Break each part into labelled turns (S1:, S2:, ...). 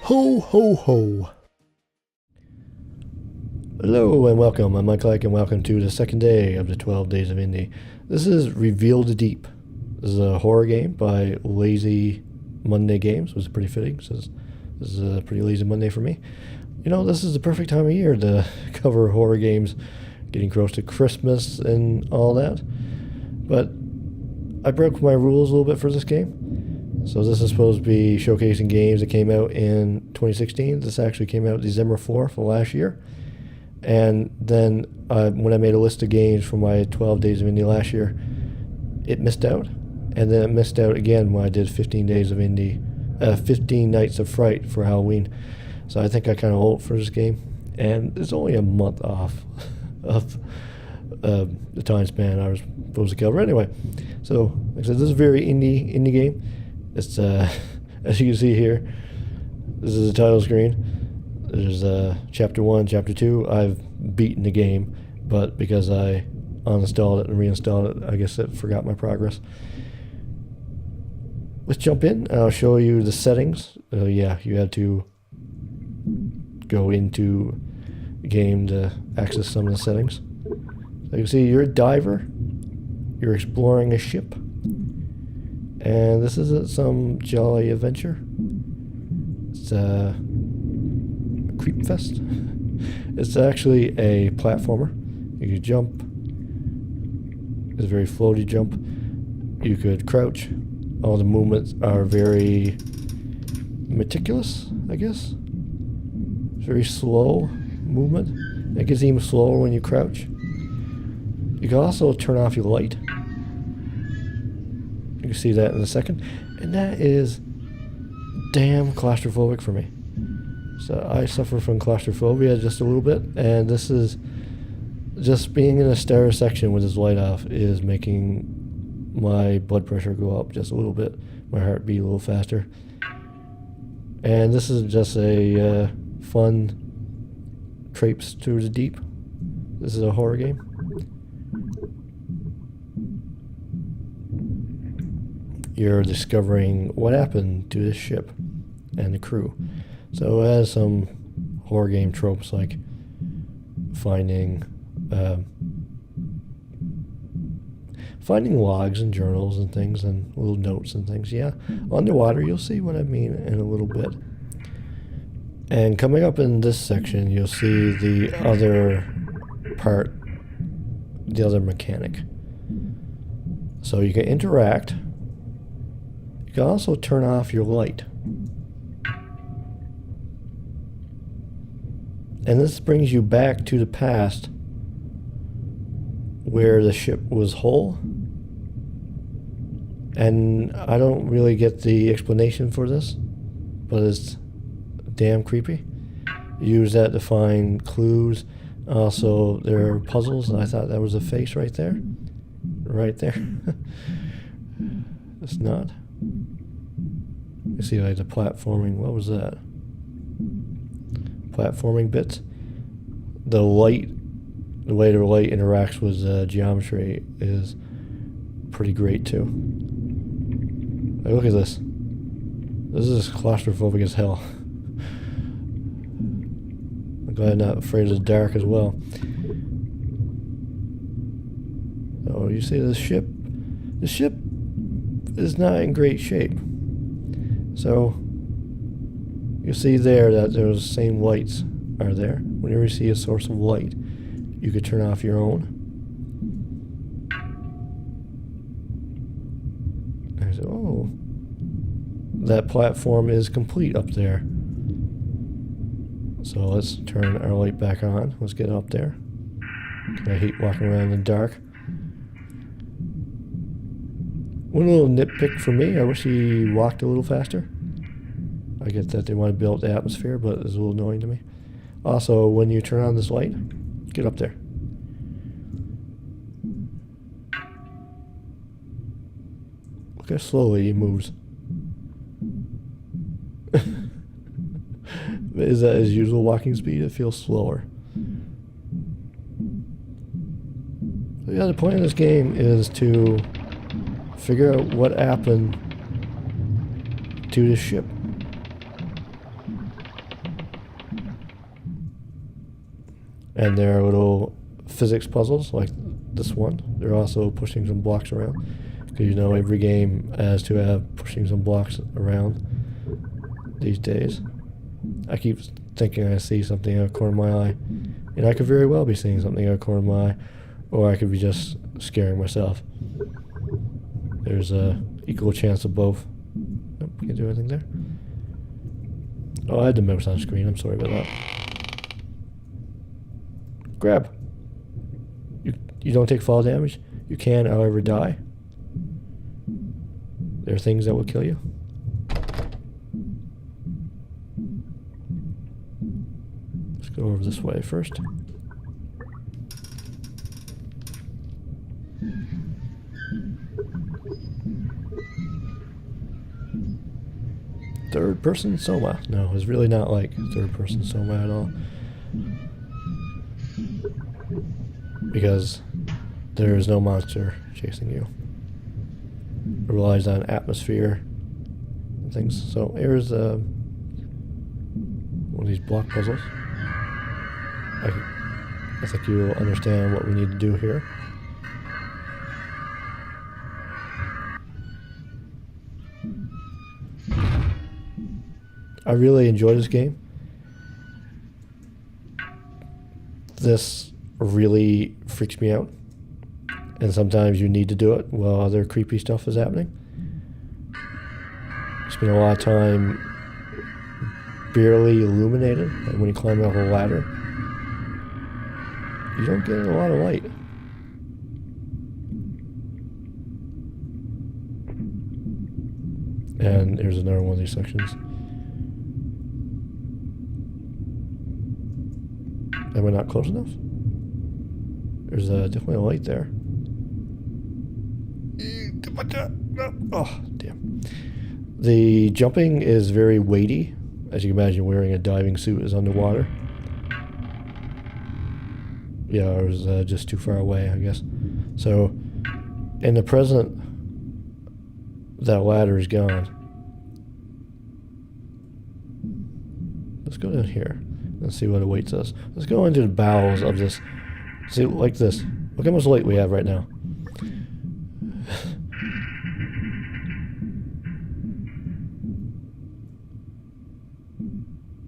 S1: Ho, ho, ho. Hello and welcome. I'm Mike Like and welcome to the second day of the 12 Days of Indie. This is Reveal the Deep. This is a horror game by Lazy Monday Games, which is pretty fitting since this is a pretty lazy Monday for me. You know, this is the perfect time of year to cover horror games, getting close to Christmas and all that. But I broke my rules a little bit for this game. So this is supposed to be showcasing games that came out in 2016. This actually came out December 4th of last year. And then when I made a list of games for my 12 Days of Indie last year, it missed out. And then it missed out again when I did 15 Days of Indie, 15 Nights of Fright for Halloween. So I think I kind of old for this game. And it's only a month off of the time span I was supposed to cover. Anyway, so like I said, this is a very indie game. It's as you can see here, this is the title screen. There's chapter 1, chapter 2. I've beaten the game, but because I uninstalled it and reinstalled it, I guess it forgot my progress. Let's jump in. I'll show you the settings. Yeah, you had to go into the game to access some of the settings. So you can see you're a diver. You're exploring a ship. And this isn't some jolly adventure. It's a creep fest. It's actually a platformer. You could jump. It's a very floaty jump. You could crouch. All the movements are very meticulous, I guess. It's very slow movement. It gets even slower when you crouch. You can also turn off your light. You can see that in a second. And that is damn claustrophobic for me. So I suffer from claustrophobia just a little bit, and this is just being in a stereo section with this light off is making my blood pressure go up just a little bit, my heart beat a little faster. And this is just a fun traipse through the deep. This is a horror game. You're discovering what happened to this ship and the crew. So it has some horror game tropes like finding logs and journals and things and little notes and things. Yeah, underwater, you'll see what I mean in a little bit. And coming up in this section, you'll see the other part, the other mechanic. So you can interact. You can also turn off your light. And this brings you back to the past where the ship was whole. And I don't really get the explanation for this, but it's damn creepy. Use that to find clues. Also, there are puzzles, and I thought that was a face right there. Right there. It's not. You see like the platforming, what was that? Platforming bits. The light, the way the light interacts with geometry is pretty great too. Like, look at this. This is claustrophobic as hell. I'm glad I'm not afraid of the dark as well. So you see this ship? The ship is not in great shape. So you see there that those same lights are there. Whenever you see a source of light, you could turn off your own. I said, oh, that platform is complete up there. So let's turn our light back on. Let's get up there. I hate walking around in the dark. One little nitpick for me, I wish he walked a little faster. I get that they want to build the atmosphere, but it's a little annoying to me. Also, when you turn on this light, get up there. Look how slowly he moves. Is that his usual walking speed? It feels slower. So yeah, the point of this game is to figure out what happened to the ship. And there are little physics puzzles like this one. They're also pushing some blocks around. Because you know every game has to have pushing some blocks around these days. I keep thinking I see something out of the corner of my eye. And I could very well be seeing something out of the corner of my eye. Or I could be just scaring myself. There's a equal chance of both. Nope, can't do anything there. Oh, I had the mouse on screen. I'm sorry about that. Grab. You don't take fall damage. You can, however, die. There are things that will kill you. Let's go over this way first. Third person Soma. No, it's really not like third person Soma at all. Because there is no monster chasing you. It relies on atmosphere and things. So here's one of these block puzzles. I think you will understand what we need to do here. I really enjoy this game. This really freaks me out. And sometimes you need to do it while other creepy stuff is happening. You spend a lot of time barely illuminated. Like when you climb up a ladder, you don't get a lot of light. And here's another one of these sections. Am I not close enough? There's definitely a light there. Oh, damn. The jumping is very weighty. As you can imagine, wearing a diving suit is underwater. Yeah, I was just too far away, I guess. So, in the present, that ladder is gone. Let's go down here and see what awaits us. Let's go into the bowels of this. See, like this. Look how much light we have right now.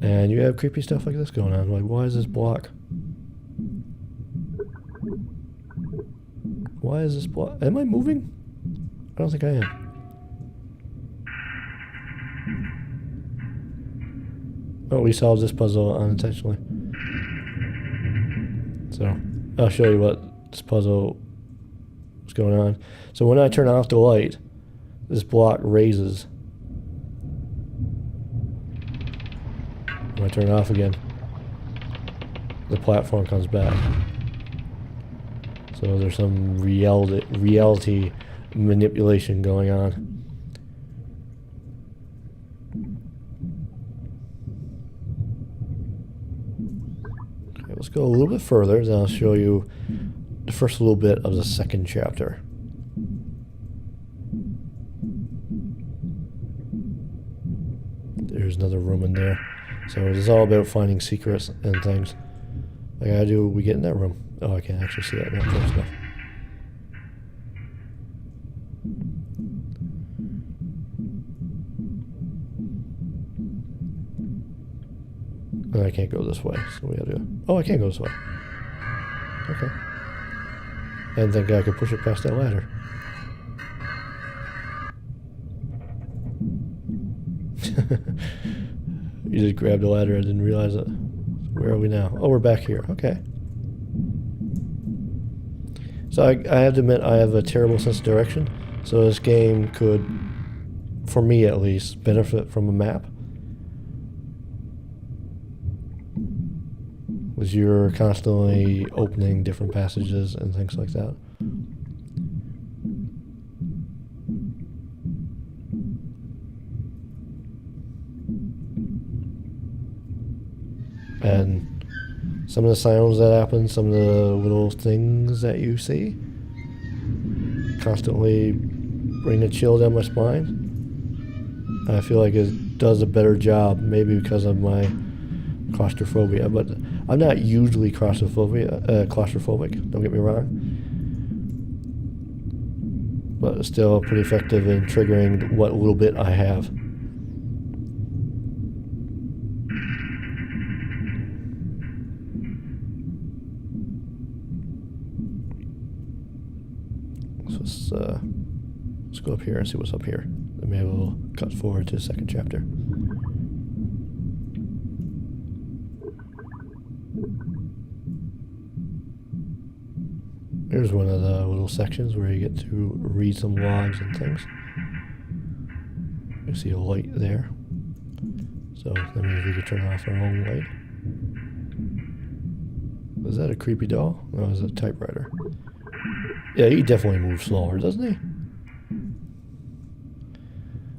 S1: And you have creepy stuff like this going on. Like, why is this block? Why is this block? Am I moving? I don't think I am. Oh, we solved this puzzle unintentionally. So, I'll show you what this puzzle is going on. So when I turn off the light, this block raises. When I turn it off again, the platform comes back. So there's some reality manipulation going on. Okay, let's go a little bit further, then I'll show you the first little bit of the second chapter. There's another room in there. So it's all about finding secrets and things. Like, how do we get in that room? Oh, I can't actually see that, not close enough. And I can't go this way, so we gotta do it. Oh, I can go this way. Okay. I didn't think I could push it past that ladder. You just grabbed the ladder, I didn't realize it. Where are we now? Oh, we're back here. Okay. So I have to admit, I have a terrible sense of direction. So this game could, for me at least, benefit from a map. Because you're constantly opening different passages and things like that. And some of the sounds that happen, some of the little things that you see, constantly bring a chill down my spine. I feel like it does a better job, maybe because of my claustrophobia, but I'm not usually claustrophobic, don't get me wrong. But it's still pretty effective in triggering what little bit I have. So let's go up here and see what's up here. Then maybe we'll cut forward to the second chapter. Here's one of the little sections where you get to read some logs and things. You see a light there. So that means we could turn off our own light. Is that a creepy doll? No, it's a typewriter. Yeah, he definitely moves slower, doesn't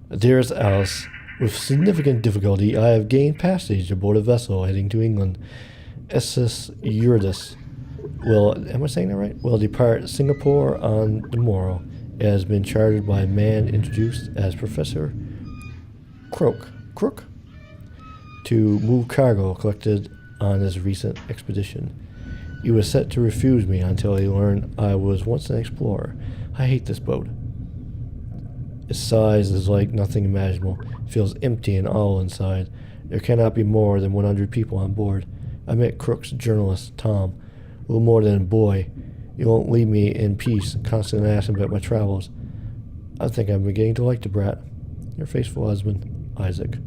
S1: he? Dearest Alice, with significant difficulty I have gained passage aboard a vessel heading to England. SS Eurydice will, am I saying that right? Will depart Singapore on the morrow. It has been chartered by a man introduced as Professor Crook to move cargo collected on his recent expedition. He was set to refuse me until he learned I was once an explorer. I hate this boat. Its size is like nothing imaginable. It feels empty and hollow inside. There cannot be more than 100 people on board. I met Crook's journalist, Tom, a little more than a boy. He won't leave me in peace, constantly asking about my travels. I think I'm beginning to like the brat. Your faithful husband, Isaac.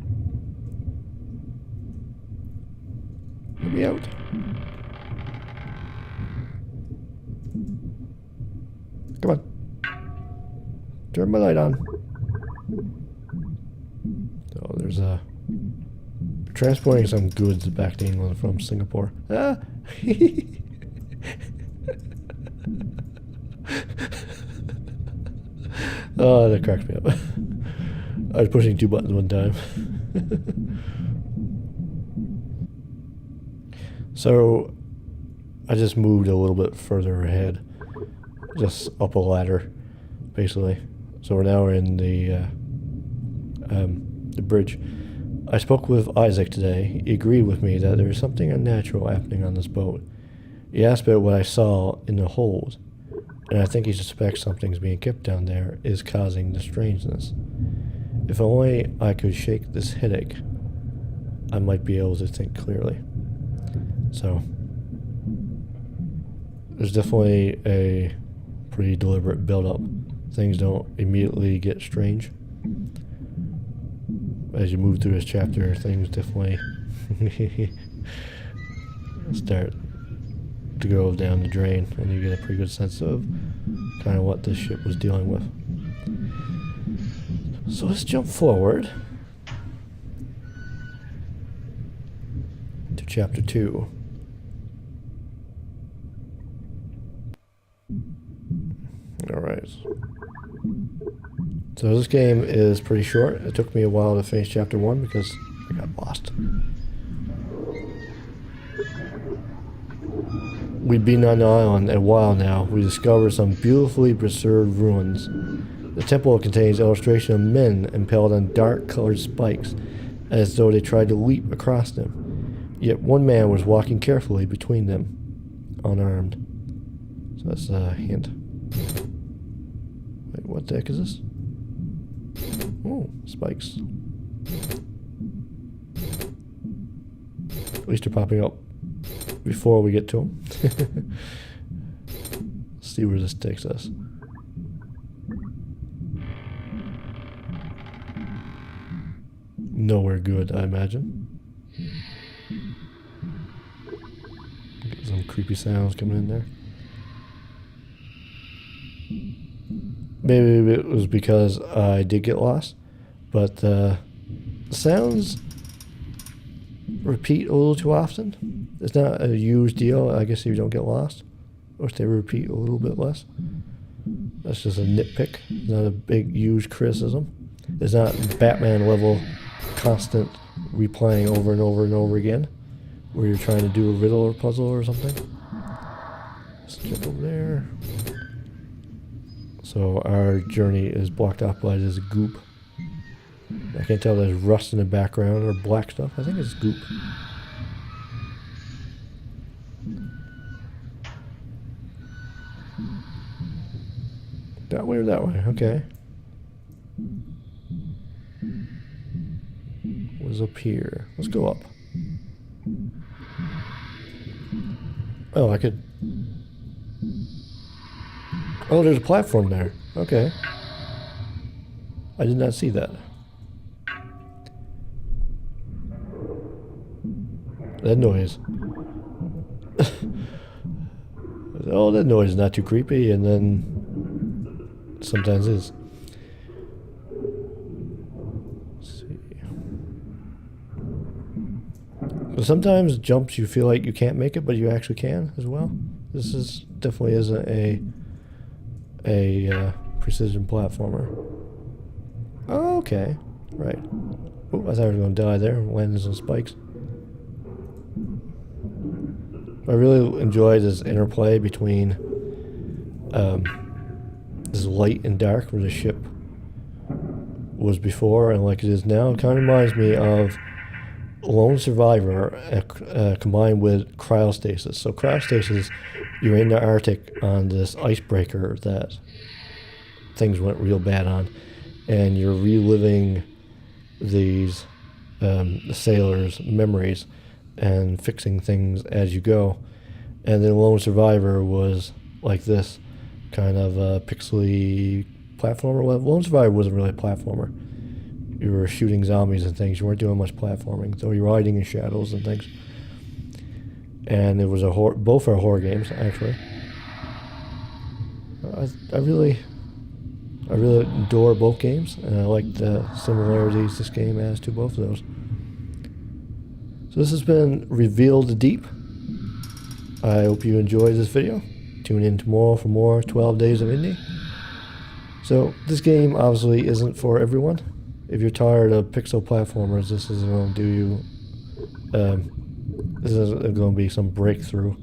S1: Let me out. Come on. Turn my light on. So there's transporting some goods back to England from Singapore. Ah! Oh, that cracks me up. I was pushing 2 buttons one time. So I just moved a little bit further ahead. Just up a ladder, basically. So we're now in the bridge. I spoke with Isaac today. He agreed with me that there is something unnatural happening on this boat. He asked about what I saw in the hold, and I think he suspects something's being kept down there is causing the strangeness. If only I could shake this headache, I might be able to think clearly. So there's definitely a pretty deliberate build-up. Things don't immediately get strange. As you move through this chapter, things definitely start to go down the drain, and you get a pretty good sense of kind of what this ship was dealing with. So let's jump forward to chapter 2. Alright. So this game is pretty short. It took me a while to finish chapter 1 because I got lost. We've been on the island a while now. We discovered some beautifully preserved ruins. The temple contains illustration of men impaled on dark-colored spikes, as though they tried to leap across them. Yet one man was walking carefully between them, unarmed. So that's a hint. Wait, what the heck is this? Oh, spikes. At least they're popping up before we get to them. Let's see where this takes us. Nowhere good, I imagine. Get some creepy sounds coming in there. Maybe it was because I did get lost, but the sounds repeat a little too often. It's not a huge deal, I guess, if you don't get lost. Or if they repeat a little bit less. That's just a nitpick. It's not a big, huge criticism. It's not Batman level constant replaying over and over and over again, where you're trying to do a riddle or puzzle or something. Let's jump over there. So our journey is blocked off by this goop. I can't tell if there's rust in the background or black stuff. I think it's goop. Turn that way, okay. What's up here? Let's go up. Oh, I could... Oh, there's a platform there. Okay. I did not see that. That noise. Oh, that noise is not too creepy, and then sometimes is. Let's see. But sometimes jumps you feel like you can't make it, but you actually can as well. This is definitely isn't a precision platformer. Oh, okay, right. Oh, I thought I was going to die there. Landing some spikes. I really enjoy this interplay between this light and dark where the ship was before and like it is now. It kind of reminds me of Lone Survivor combined with cryostasis. So cryostasis, you're in the Arctic on this icebreaker that things went real bad on, and you're reliving these the sailors' memories and fixing things as you go. And then Lone Survivor was like this kind of pixely platformer. Well, Lone Survivor wasn't really a platformer. You were shooting zombies and things. You weren't doing much platforming, though you were hiding in shadows and things. And it was both are horror games, actually. I really adore both games, and I like the similarities this game has to both of those. So this has been Revealed Deep. I hope you enjoyed this video. Tune in tomorrow for more 12 Days of Indie. So this game obviously isn't for everyone. If you're tired of pixel platformers, this isn't going to do you. This isn't going to be some breakthrough.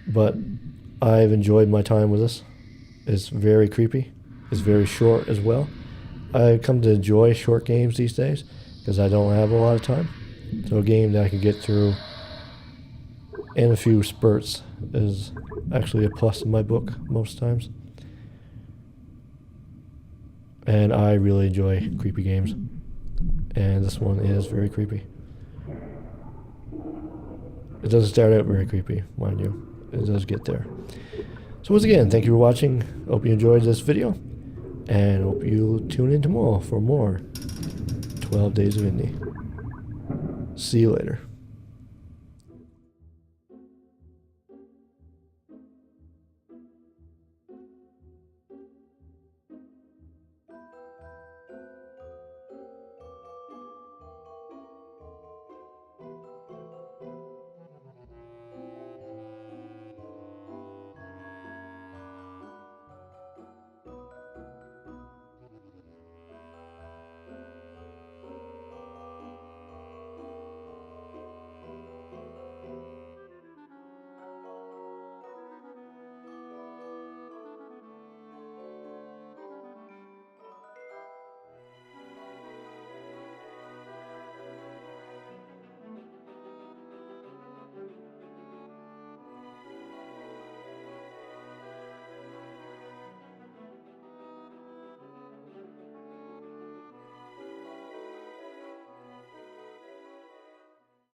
S1: But I've enjoyed my time with this. It's very creepy. It's very short as well. I come to enjoy short games these days because I don't have a lot of time. So a game that I can get through in a few spurts is actually a plus in my book most times. And I really enjoy creepy games. And this one is very creepy. It doesn't start out very creepy, mind you. It does get there. So once again, thank you for watching. Hope you enjoyed this video. And hope you tune in tomorrow for more 12 Days of Indie. See you later.